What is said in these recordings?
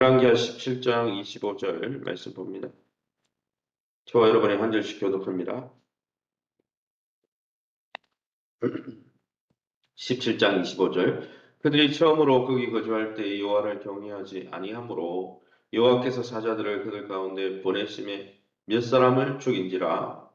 열왕기하 17장 25절 말씀 봅니다. 저와 여러분의 한 절씩 교독합니다. 17장 25절 그들이 처음으로 거기 거주할 때 여호와를 경외하지 아니하므로 여호와께서 사자들을 그들 가운데 보내심에 몇 사람을 죽인지라.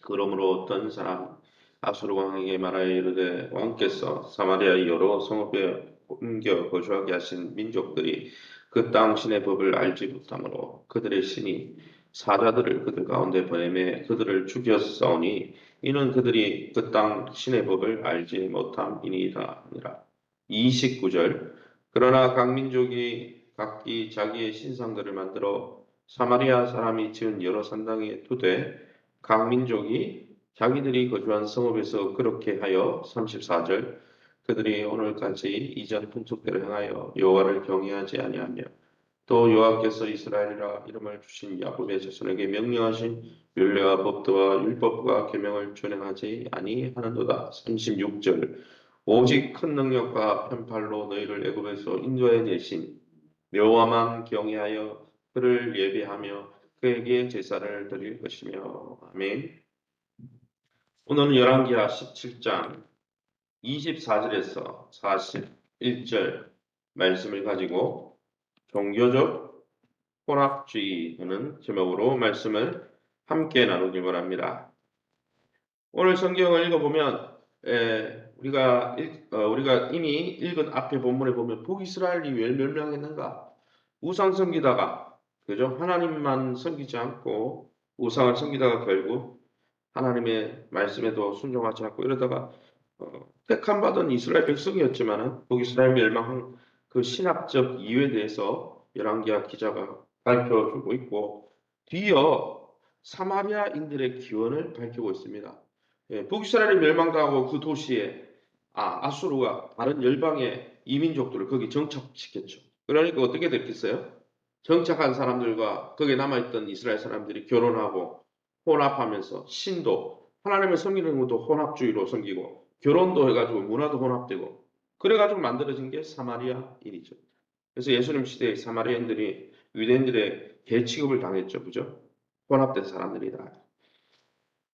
그러므로 어떤 사람 아수르 왕에게 말하여 이르되 왕께서 사마리아 여러 성읍에 옮겨 거주하게 하신 민족들이 그 땅 신의 법을 알지 못하므로 그들의 신이 사자들을 그들 가운데 보내매 그들을 죽였사오니 이는 그들이 그 땅 신의 법을 알지 못함이니이다 하니라. 29절 그러나 각 민족이 각기 자기의 신상들을 만들어 사마리아 사람이 지은 여러 산당에 두되 각 민족이 자기들이 거주한 성읍에서 그렇게 하여 34절 그들이 오늘까지 이전 풍속대로 행하여 여호와를 경외하지 아니하며 또 여호와께서 이스라엘이라 이름을 주신 야곱의 자손에게 명령하신 율례와 법도와 율법과 계명을 준행하지 아니하는도다. 36절 오직 큰 능력과 편팔로 너희를 애굽에서 인도해 내신 여호와만 경외하여 그를 예배하며 그에게 제사를 드릴 것이며. 아멘. 오늘은 열왕기하 17장 24절에서 41절 말씀을 가지고 종교적 혼합주의라는 제목으로 말씀을 함께 나누기 원합니다. 오늘 성경을 읽어보면 우리가 이미 읽은 앞에 본문에 보면 북이스라엘이 왜 멸망했는가? 우상 섬기다가 그죠? 하나님만 섬기지 않고 우상을 섬기다가 결국 하나님의 말씀에도 순종하지 않고 이러다가 택함 받은 이스라엘 백성이었지만은 북이스라엘 멸망한 그 신학적 이유에 대해서 열왕기하 기자가 밝혀주고 있고 뒤이어 사마리아인들의 기원을 밝히고 있습니다. 북이스라엘이 멸망당하고 그 도시에 아수르가 다른 열방의 이민족들을 거기 정착시켰죠. 그러니까 어떻게 됐겠어요? 정착한 사람들과 거기에 남아있던 이스라엘 사람들이 결혼하고 혼합하면서 신도 하나님을 섬기는 것도 혼합주의로 섬기고 결혼도 해가지고 문화도 혼합되고 그래가지고 만들어진 게 사마리아인이죠. 그래서 예수님 시대의 사마리아인들이 유대인들의 개취급을 당했죠. 그죠? 혼합된 사람들이다.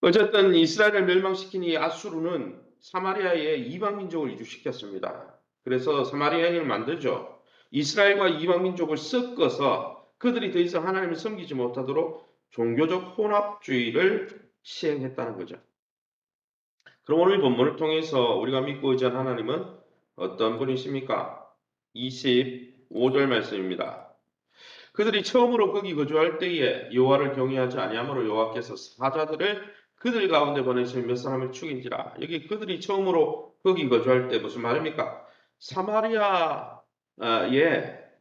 어쨌든 이스라엘을 멸망시킨 이 아수르는 사마리아에 이방민족을 이주시켰습니다. 그래서 사마리아인을 만들죠. 이스라엘과 이방민족을 섞어서 그들이 더 이상 하나님을 섬기지 못하도록 종교적 혼합주의를 시행했다는 거죠. 그럼 오늘 본문을 통해서 우리가 믿고 의지한 하나님은 어떤 분이십니까? 25절 말씀입니다. 그들이 처음으로 거기 거주할 때에 여호와를 경외하지 아니하므로 여호와께서 사자들을 그들 가운데 보내시며 몇 사람을 죽인지라. 여기 그들이 처음으로 거기 거주할 때 무슨 말입니까? 사마리아에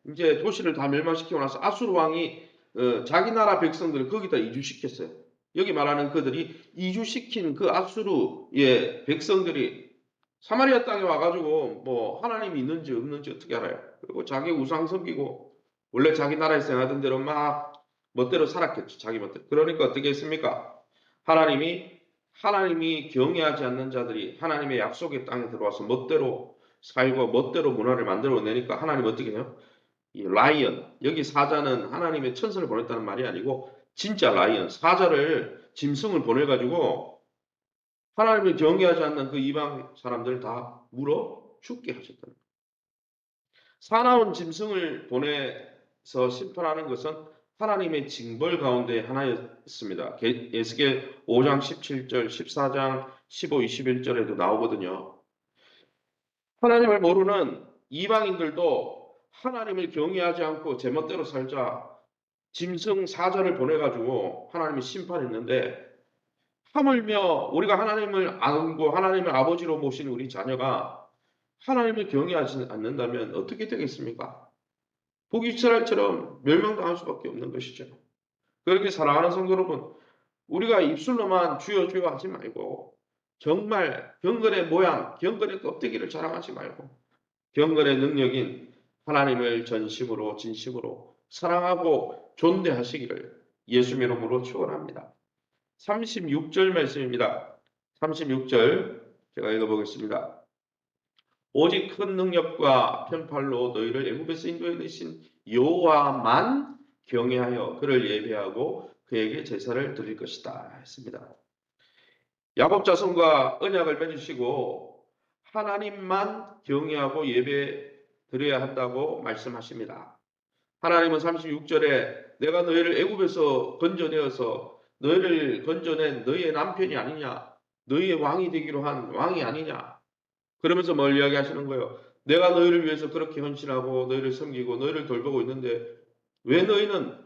이제 도시를 다 멸망시키고 나서 아수르 왕이 자기 나라 백성들을 거기다 이주시켰어요. 여기 말하는 그들이 이주시킨 그 아수르의 백성들이 사마리아 땅에 와가지고 뭐 하나님이 있는지 없는지 어떻게 알아요? 그리고 자기 우상 섬기고 원래 자기 나라에서 하던 대로 막 멋대로 살았겠죠. 자기 멋대로. 그러니까 어떻게 했습니까? 하나님이 경외하지 않는 자들이 하나님의 약속의 땅에 들어와서 멋대로 살고 멋대로 문화를 만들어내니까 하나님 어떻게 해요? 이 라이언, 여기 사자는 하나님의 천사를 보냈다는 말이 아니고 진짜 라이언, 사자를 짐승을 보내가지고 하나님을 경외하지 않는 그 이방 사람들을 다 물어 죽게 하셨다는 거예요. 사나운 짐승을 보내서 심판하는 것은 하나님의 징벌 가운데 하나였습니다. 에스겔 5장 17절, 14장 15, 21절에도 나오거든요. 하나님을 모르는 이방인들도 하나님을 경외하지 않고 제멋대로 살자 짐승 사자를 보내가지고 하나님이 심판했는데 하물며 우리가 하나님을 알고 하나님을 아버지로 모신 우리 자녀가 하나님을 경외하지 않는다면 어떻게 되겠습니까? 북이스라엘처럼 멸망당할 수밖에 없는 것이죠. 그렇게 사랑하는 성도 여러분, 우리가 입술로만 주여 주여 하지 말고 정말 경건의 모양, 경건의 껍데기를 자랑하지 말고 경건의 능력인 하나님을 전심으로 진심으로 사랑하고 존대하시기를 예수 이름으로 축원합니다. 36절 말씀입니다. 36절 제가 읽어보겠습니다. 오직 큰 능력과 편팔로 너희를 애굽에서 인도해 내신 여호와만 경외하여 그를 예배하고 그에게 제사를 드릴 것이다 했습니다. 야곱 자손과 언약을 맺으시고 하나님만 경외하고 예배 드려야 한다고 말씀하십니다. 하나님은 36절에 내가 너희를 애굽에서 건져내어서 너희를 건져낸 너희의 남편이 아니냐, 너희의 왕이 되기로 한 왕이 아니냐, 그러면서 뭘 이야기하시는 거예요? 내가 너희를 위해서 그렇게 헌신하고 너희를 섬기고 너희를 돌보고 있는데 왜 너희는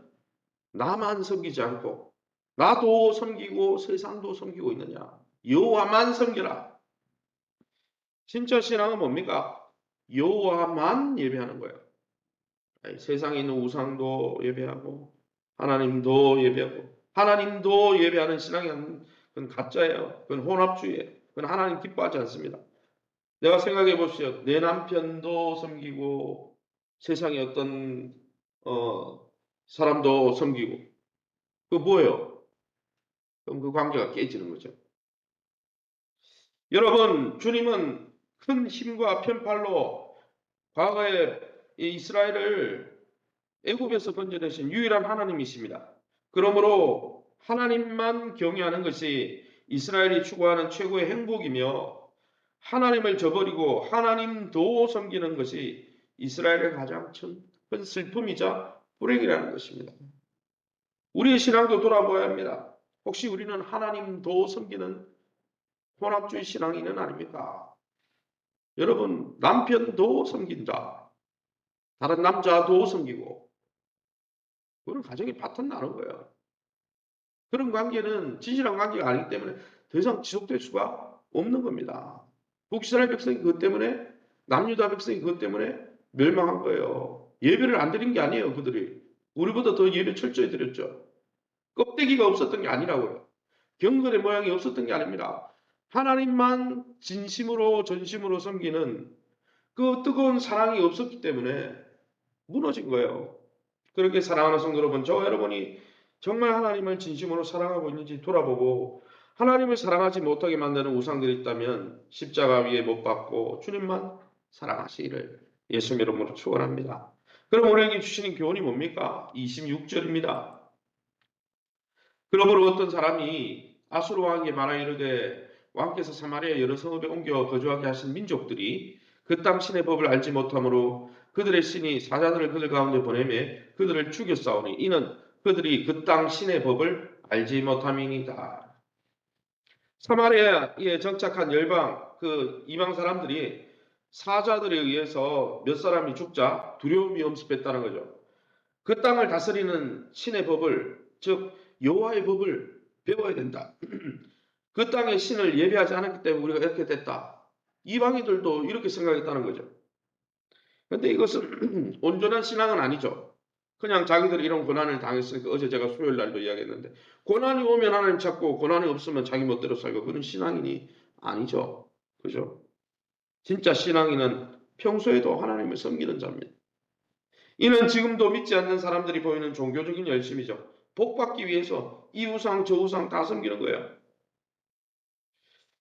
나만 섬기지 않고 나도 섬기고 세상도 섬기고 있느냐? 여호와만 섬겨라. 진짜 신앙은 뭡니까? 여호와만 예배하는 거예요. 세상에 있는 우상도 예배하고 하나님도 예배하고 하나님도 예배하는 신앙이 그건 가짜예요. 그건 혼합주의예요. 그건 하나님 기뻐하지 않습니다. 내가 생각해 보시오. 내 남편도 섬기고 세상에 어떤 사람도 섬기고 그 뭐예요? 그럼 그 관계가 깨지는 거죠. 여러분, 주님은 큰 힘과 편팔로 과거에 이스라엘을 애굽에서 건져내신 유일한 하나님이십니다. 그러므로 하나님만 경외하는 것이 이스라엘이 추구하는 최고의 행복이며 하나님을 저버리고 하나님도 섬기는 것이 이스라엘의 가장 큰 슬픔이자 불행이라는 것입니다. 우리의 신앙도 돌아보아야 합니다. 혹시 우리는 하나님도 섬기는 혼합주의 신앙인은 아닙니까? 여러분, 남편도 섬긴다. 다른 남자도 섬기고 그런 가정이 파탄 나는 거예요. 그런 관계는 진실한 관계가 아니기 때문에 더 이상 지속될 수가 없는 겁니다. 북이스라엘 백성이 그것 때문에 남유다 백성이 그것 때문에 멸망한 거예요. 예배를 안 드린 게 아니에요. 그들이 우리보다 더 예배 철저히 드렸죠. 껍데기가 없었던 게 아니라고요. 경건의 모양이 없었던 게 아닙니다. 하나님만 진심으로 전심으로 섬기는 그 뜨거운 사랑이 없었기 때문에 무너진 거예요. 그렇게 사랑하는 성도 여러분, 저와 여러분이 정말 하나님을 진심으로 사랑하고 있는지 돌아보고 하나님을 사랑하지 못하게 만드는 우상들이 있다면 십자가 위에 못 박고 주님만 사랑하시기를 예수 이름으로 축원합니다. 그럼 우리에게 주시는 교훈이 뭡니까? 26절입니다. 그러므로 어떤 사람이 아수르 왕에게 말하 이르되 왕께서 사마리아 여러 성읍에 옮겨 거주하게 하신 민족들이 그 땅 신의 법을 알지 못하므로 그들의 신이 사자들을 그들 가운데 보내매 그들을 죽였사오니 이는 그들이 그 땅 신의 법을 알지 못함이니이다. 사마리아에 정착한 열방 그 이방 사람들이 사자들에 의해서 몇 사람이 죽자 두려움이 엄습했다는 거죠. 그 땅을 다스리는 신의 법을 즉 여호와의 법을 배워야 된다. 그 땅의 신을 예배하지 않았기 때문에 우리가 이렇게 됐다. 이방인들도 이렇게 생각했다는 거죠. 그런데 이것은 온전한 신앙은 아니죠. 그냥 자기들이 이런 고난을 당했으니까 어제 제가 수요일 날도 이야기했는데 고난이 오면 하나님 찾고 고난이 없으면 자기 멋대로 살고 그런 신앙인이 아니죠. 그죠? 진짜 신앙인은 평소에도 하나님을 섬기는 자입니다. 이는 지금도 믿지 않는 사람들이 보이는 종교적인 열심이죠. 복 받기 위해서 이 우상 저 우상 다 섬기는 거예요.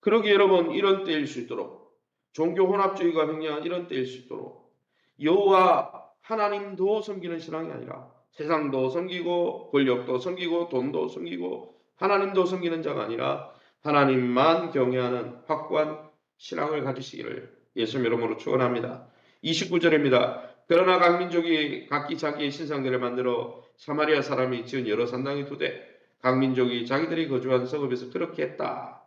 그러기 여러분 이런 때일 수 있도록 종교 혼합주의가 횡령한 이런 때일 수 있도록 여호와 하나님도 섬기는 신앙이 아니라 세상도 섬기고 권력도 섬기고 돈도 섬기고 하나님도 섬기는 자가 아니라 하나님만 경외하는 확고한 신앙을 가지시기를 예수 이름으로 축원합니다. 29절입니다. 그러나 각 민족이 각기 자기의 신상들을 만들어 사마리아 사람이 지은 여러 산당이 두되 각 민족이 자기들이 거주한 성읍에서 그렇게 했다.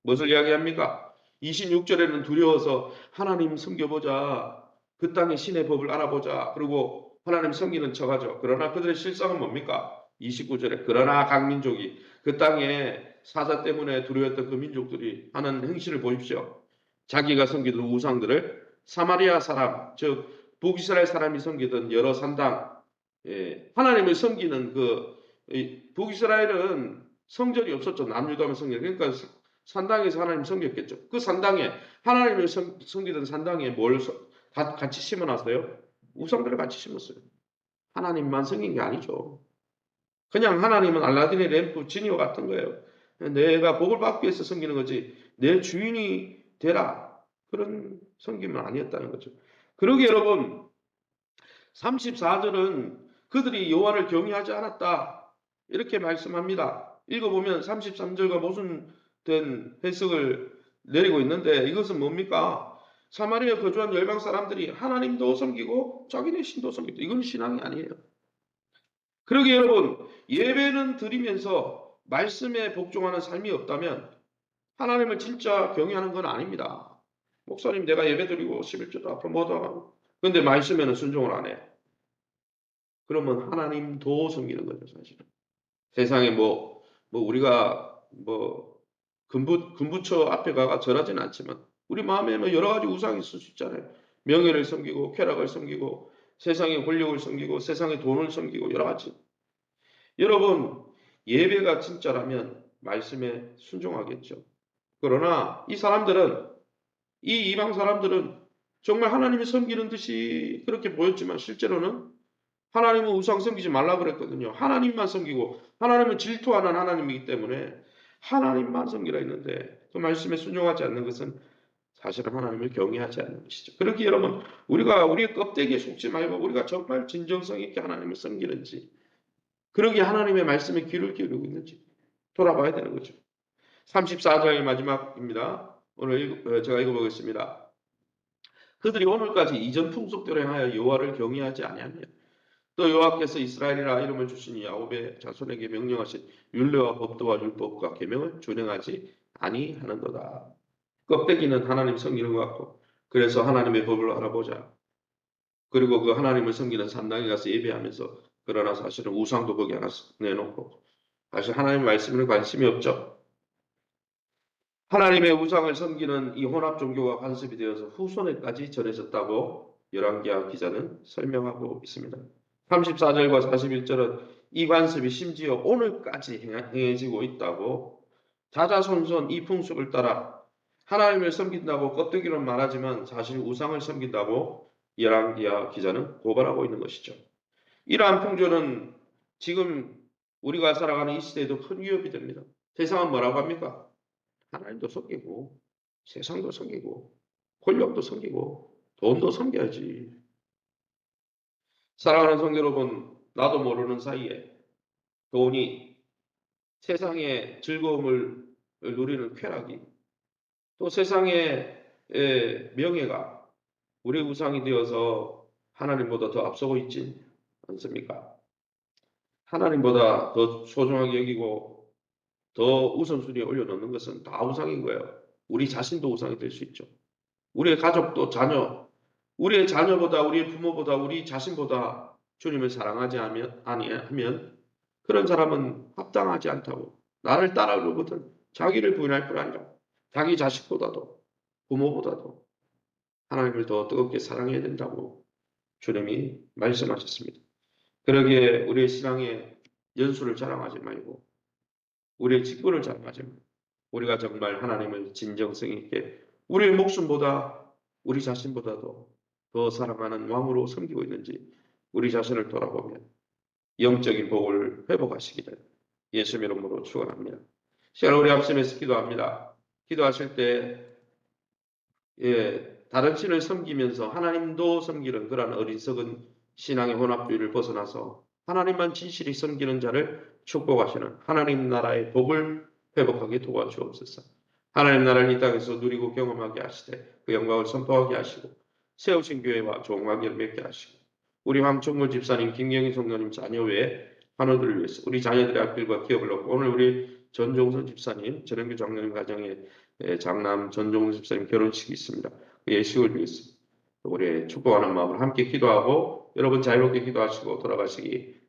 무엇을 이야기합니까? 26절에는 두려워서 하나님 섬겨보자. 그 땅의 신의 법을 알아보자. 그리고 하나님 섬기는 척하죠. 그러나 그들의 실상은 뭡니까? 29절에 그러나 각 민족이 그 땅에 사자 때문에 두려웠던 그 민족들이 하는 행실을 보십시오. 자기가 섬기던 우상들을 사마리아 사람, 즉 북이스라엘 사람이 섬기던 여러 산당, 하나님을 섬기는 북이스라엘은 성전이 없었죠. 남유다만 성전. 그러니까 산당에서 하나님 섬겼겠죠. 그 산당에 하나님을 섬기던 산당에 뭘 같이 심어놨어요? 우상들을 같이 심었어요. 하나님만 섬긴 게 아니죠. 그냥 하나님은 알라딘의 램프 지니와 같은 거예요. 내가 복을 받기 위해서 섬기는 거지 내 주인이 되라 그런 섬김은 아니었다는 거죠. 그러기 여러분 34절은 그들이 여호와를 경외하지 않았다. 이렇게 말씀합니다. 읽어보면 33절과 모순된 해석을 내리고 있는데 이것은 뭡니까? 사마리아 거주한 열방 사람들이 하나님도 섬기고 자기네 신도 섬기고 이건 신앙이 아니에요. 그러게 여러분 예배는 드리면서 말씀에 복종하는 삶이 없다면 하나님을 진짜 경외하는 건 아닙니다. 목사님 내가 예배 드리고 11조도 앞으로 뭐도 하고 근데 말씀에는 순종을 안 해. 그러면 하나님도 섬기는 거죠 사실은. 세상에 우리가 금부처 앞에 가가 절하지는 않지만 우리 마음에 여러 가지 우상이 있을 수 있잖아요. 명예를 섬기고 쾌락을 섬기고 세상의 권력을 섬기고 세상의 돈을 섬기고 여러 가지. 여러분 예배가 진짜라면 말씀에 순종하겠죠. 그러나 이 이방 사람들은 정말 하나님을 섬기는 듯이 그렇게 보였지만 실제로는 하나님은 우상 섬기지 말라 그랬거든요. 하나님만 섬기고 하나님은 질투하는 하나님이기 때문에 하나님만 섬기라 했는데 그 말씀에 순종하지 않는 것은 사실은 하나님을 경외하지 않는 것이죠. 그렇게 여러분 우리가 우리의 껍데기에 속지 말고 우리가 정말 진정성 있게 하나님을 섬기는지 그러기에 하나님의 말씀에 귀를 기울이고 있는지 돌아봐야 되는 거죠. 34절 마지막입니다. 오늘 제가 읽어보겠습니다. 그들이 오늘까지 이전 풍속대로 행하여 여호와를 경외하지 아니하며 또 여호와께서 이스라엘이라 이름을 주신 야곱의 자손에게 명령하신 율례와 법도와 율법과 계명을 준행하지 아니하는도다. 껍데기는 하나님 섬기는 것 같고 그래서 하나님의 법을 알아보자. 그리고 그 하나님을 섬기는 산당에 가서 예배하면서 그러나 사실은 우상도 거기 하나 내놓고 사실 하나님 말씀에는 관심이 없죠. 하나님의 우상을 섬기는 이 혼합 종교가 관습이 되어서 후손에까지 전해졌다고 열왕기하 기자는 설명하고 있습니다. 34절과 41절은 이 관습이 심지어 오늘까지 행해지고 있다고 자자손손 이 풍습을 따라 하나님을 섬긴다고 껍데기로는 말하지만 사실 우상을 섬긴다고 열왕기하 기자는 고발하고 있는 것이죠. 이러한 풍조는 지금 우리가 살아가는 이 시대에도 큰 위협이 됩니다. 세상은 뭐라고 합니까? 하나님도 섬기고 세상도 섬기고 권력도 섬기고 돈도 섬겨야지. 사랑하는 성도 여러분, 나도 모르는 사이에 돈이 세상의 즐거움을 누리는 쾌락이 또 세상의 명예가 우리의 우상이 되어서 하나님보다 더 앞서고 있지 않습니까? 하나님보다 더 소중하게 여기고 더 우선순위에 올려놓는 것은 다 우상인 거예요. 우리 자신도 우상이 될 수 있죠. 우리의 가족도 우리의 자녀보다 우리의 부모보다 우리 자신보다 주님을 사랑하지 아니하면 그런 사람은 합당하지 않다고 나를 따라오거든 자기를 부인할 뿐 아니라 자기 자식보다도 부모보다도 하나님을 더 뜨겁게 사랑해야 된다고 주님이 말씀하셨습니다. 그러기에 우리의 신앙의 연수를 자랑하지 말고 우리의 직분을 자랑하지 말고 우리가 정말 하나님을 진정성 있게 우리의 목숨보다 우리 자신보다도 더 사랑하는 왕으로 섬기고 있는지 우리 자신을 돌아보면 영적인 복을 회복하시기를 예수님 이름으로 축원합니다. 시간 우리 합심해서 기도합니다. 기도하실 때 다른 신을 섬기면서 하나님도 섬기는 그러한 어리석은 신앙의 혼합주의를 벗어나서 하나님만 진실히 섬기는 자를 축복하시는 하나님 나라의 복을 회복하게 도와주옵소서. 하나님 나라를 이 땅에서 누리고 경험하게 하시되 그 영광을 선포하게 하시고 세우신 교회와 종하기를 맺게 하시고 우리 황청물 집사님, 김경희 성도님 자녀 외에 환우들을 위해서 우리 자녀들의 앞길과 기업을 얻고 오늘 우리 전종선 집사님, 전영규 장로님 가정에 장남 전종선 집사님 결혼식이 있습니다. 그 예식을 위해서 우리 축복하는 마음으로 함께 기도하고 여러분 자유롭게 기도하시고 돌아가시기